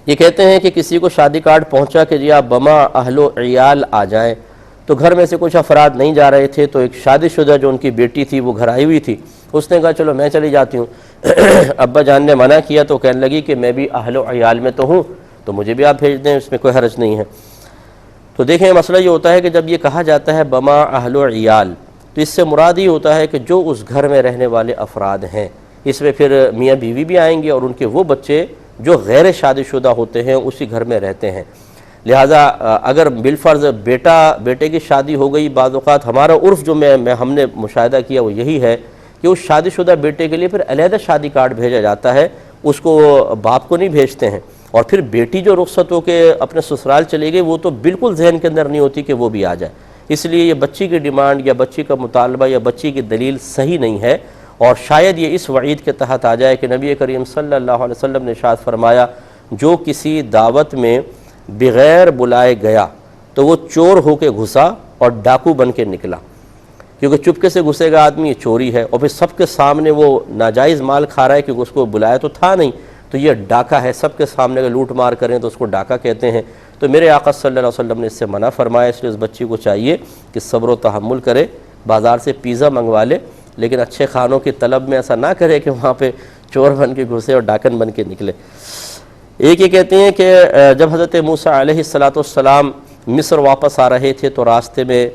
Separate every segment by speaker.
Speaker 1: یہ کہتے ہیں کہ کسی کو شادی کارڈ پہنچا کہ جی آپ بما اہل و عیال آ جائیں، تو گھر میں سے کچھ افراد نہیں جا رہے تھے، تو ایک شادی شدہ جو ان کی بیٹی تھی وہ گھر آئی ہوئی تھی، اس نے کہا چلو میں چلی جاتی ہوں۔ ابا جان نے منع کیا تو کہنے لگی کہ میں بھی اہل و عیال میں تو ہوں، تو مجھے بھی آپ بھیج دیں، اس میں کوئی حرج نہیں ہے۔ تو دیکھیں مسئلہ یہ ہوتا ہے کہ جب یہ کہا جاتا ہے بما اہل و عیال، تو اس سے مراد یہ ہوتا ہے کہ جو اس گھر میں رہنے والے افراد ہیں، اس میں پھر میاں بیوی بھی آئیں گے اور ان کے وہ بچے جو غیر شادی شدہ ہوتے ہیں اسی گھر میں رہتے ہیں۔ لہٰذا اگر بالفرض بیٹے کی شادی ہو گئی، بعض اوقات ہمارا عرف جو ہم نے مشاہدہ کیا وہ یہی ہے کہ اس شادی شدہ بیٹے کے لیے پھر علیحدہ شادی کارڈ بھیجا جاتا ہے، اس کو باپ کو نہیں بھیجتے ہیں۔ اور پھر بیٹی جو رخصت ہو کے اپنے سسرال چلی گئی، وہ تو بالکل ذہن کے اندر نہیں ہوتی کہ وہ بھی آ جائے، اس لیے یہ بچی کی ڈیمانڈ یا بچی کا مطالبہ یا بچی کی دلیل صحیح نہیں ہے، اور شاید یہ اس وعید کے تحت آ جائے کہ نبی کریم صلی اللہ علیہ وسلم نے ارشاد فرمایا جو کسی دعوت میں بغیر بلائے گیا تو وہ چور ہو کے گھسا اور ڈاکو بن کے نکلا، کیونکہ چپکے سے گھسے گا آدمی، یہ چوری ہے، اور پھر سب کے سامنے وہ ناجائز مال کھا رہا ہے کیونکہ اس کو بلایا تو تھا نہیں، تو یہ ڈاکا ہے، سب کے سامنے اگر لوٹ مار کریں تو اس کو ڈاکا کہتے ہیں۔ تو میرے آقا صلی اللہ علیہ وسلم نے اس سے منع فرمایا، اس لیے اس بچی کو چاہیے کہ صبر و تحمل کرے، بازار سے پیزا منگوا لے، لیکن اچھے کھانوں کی طلب میں ایسا نہ کرے کہ وہاں پہ چور بن کے گھسے اور ڈاکن بن کے نکلے۔ ایک یہ کہتے ہیں کہ جب حضرت موسیٰ علیہ السلام مصر واپس آ رہے تھے تو راستے میں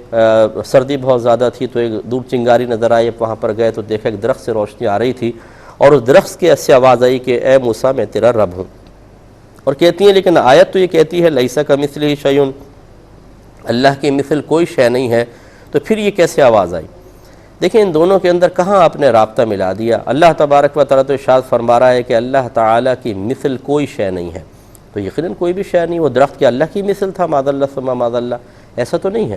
Speaker 1: سردی بہت زیادہ تھی، تو ایک دور چنگاری نظر آئی، وہاں پر گئے تو دیکھا ایک درخت سے روشنی آ رہی تھی، اور اس درخت کے ایسے آواز آئی کہ اے موسیٰ میں تیرا رب ہوں، اور کہتی ہیں لیکن آیت تو یہ کہتی ہے لیسا کمثلہ شیء، اللہ کی مثل کوئی شے نہیں ہے، تو پھر یہ کیسے آواز آئی؟ دیکھیں ان دونوں کے اندر کہاں آپ نے رابطہ ملا دیا۔ اللہ تبارک و تعالیٰ تو ارشاد فرما رہا ہے کہ اللہ تعالیٰ کی مثل کوئی شے نہیں ہے، تو یقیناً کوئی بھی شے نہیں، وہ درخت کے اللہ کی مثل تھا، معاذ اللہ ثم معاذ اللہ، ایسا تو نہیں ہے۔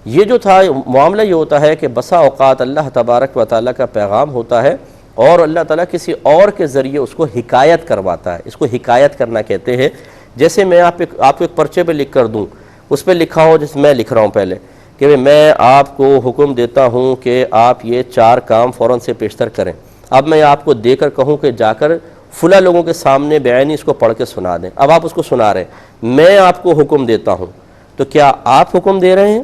Speaker 1: یہ جو تھا معاملہ یہ ہوتا ہے کہ بسا اوقات اللہ تبارک و تعالیٰ کا پیغام ہوتا ہے اور اللہ تعالیٰ کسی اور کے ذریعے اس کو حکایت کرواتا ہے، اس کو حکایت کرنا کہتے ہیں۔ جیسے میں آپ کو ایک پرچے پہ لکھ کر دوں، اس پہ لکھا ہو جیسے میں لکھ رہا ہوں پہلے کہ میں آپ کو حکم دیتا ہوں کہ آپ یہ 4 کام فوراً سے پیشتر کریں، اب میں آپ کو دے کر کہوں کہ جا کر فلاں لوگوں کے سامنے بعینی اس کو پڑھ کے سنا دیں، اب آپ اس کو سنا رہے ہیں، میں آپ کو حکم دیتا ہوں، تو کیا آپ حکم دے رہے ہیں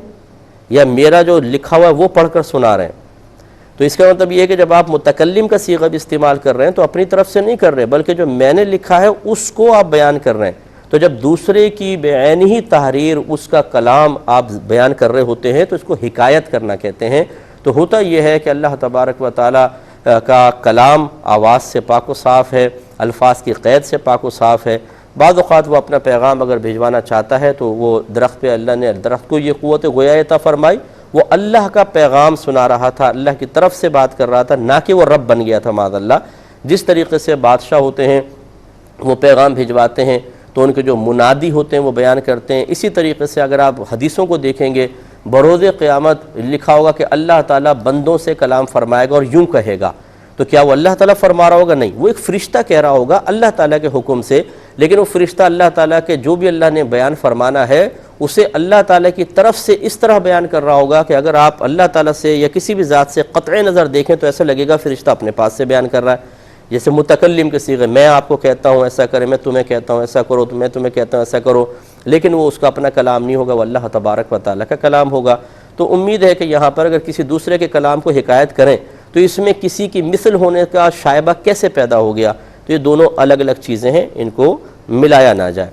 Speaker 1: یا میرا جو لکھا ہوا ہے وہ پڑھ کر سنا رہے ہیں؟ تو اس کا مطلب یہ ہے کہ جب آپ متکلم کا صیغہ بھی استعمال کر رہے ہیں تو اپنی طرف سے نہیں کر رہے، بلکہ جو میں نے لکھا ہے اس کو آپ بیان کر رہے ہیں۔ تو جب دوسرے کی بعینی تحریر اس کا کلام آپ بیان کر رہے ہوتے ہیں تو اس کو حکایت کرنا کہتے ہیں۔ تو ہوتا یہ ہے کہ اللہ تبارک و تعالیٰ کا کلام آواز سے پاک و صاف ہے، الفاظ کی قید سے پاک و صاف ہے۔ بعض اوقات وہ اپنا پیغام اگر بھیجوانا چاہتا ہے تو وہ درخت پہ اللہ نے درخت کو یہ قوت گویا عطا فرمائی، وہ اللہ کا پیغام سنا رہا تھا، اللہ کی طرف سے بات کر رہا تھا، نہ کہ وہ رب بن گیا تھا معاذ اللہ۔ جس طریقے سے بادشاہ ہوتے ہیں وہ پیغام بھجواتے ہیں تو ان کے جو منادی ہوتے ہیں وہ بیان کرتے ہیں، اسی طریقے سے اگر آپ حدیثوں کو دیکھیں گے بروز قیامت لکھا ہوگا کہ اللہ تعالیٰ بندوں سے کلام فرمائے گا اور یوں کہے گا، تو کیا وہ اللہ تعالیٰ فرما رہا ہوگا؟ نہیں، وہ ایک فرشتہ کہہ رہا ہوگا اللہ تعالیٰ کے حکم سے، لیکن وہ فرشتہ اللہ تعالیٰ کے جو بھی اللہ نے بیان فرمانا ہے اسے اللہ تعالیٰ کی طرف سے اس طرح بیان کر رہا ہوگا کہ اگر آپ اللہ تعالیٰ سے یا کسی بھی ذات سے قطع نظر دیکھیں تو ایسا لگے گا فرشتہ اپنے پاس سے بیان کر رہا ہے۔ جیسے متکلم کے صیغے، میں آپ کو کہتا ہوں ایسا کریں، میں تمہیں کہتا ہوں ایسا کرو، تو میں تمہیں کہتا ہوں ایسا کرو، لیکن وہ اس کا اپنا کلام نہیں ہوگا، وہ اللہ تبارک و تعالیٰ کا کلام ہوگا۔ تو امید ہے کہ یہاں پر اگر کسی دوسرے کے کلام کو حکایت کریں تو اس میں کسی کی مثل ہونے کا شائبہ کیسے پیدا ہو گیا؟ تو یہ دونوں الگ الگ چیزیں ہیں، ان کو ملایا نہ جائے۔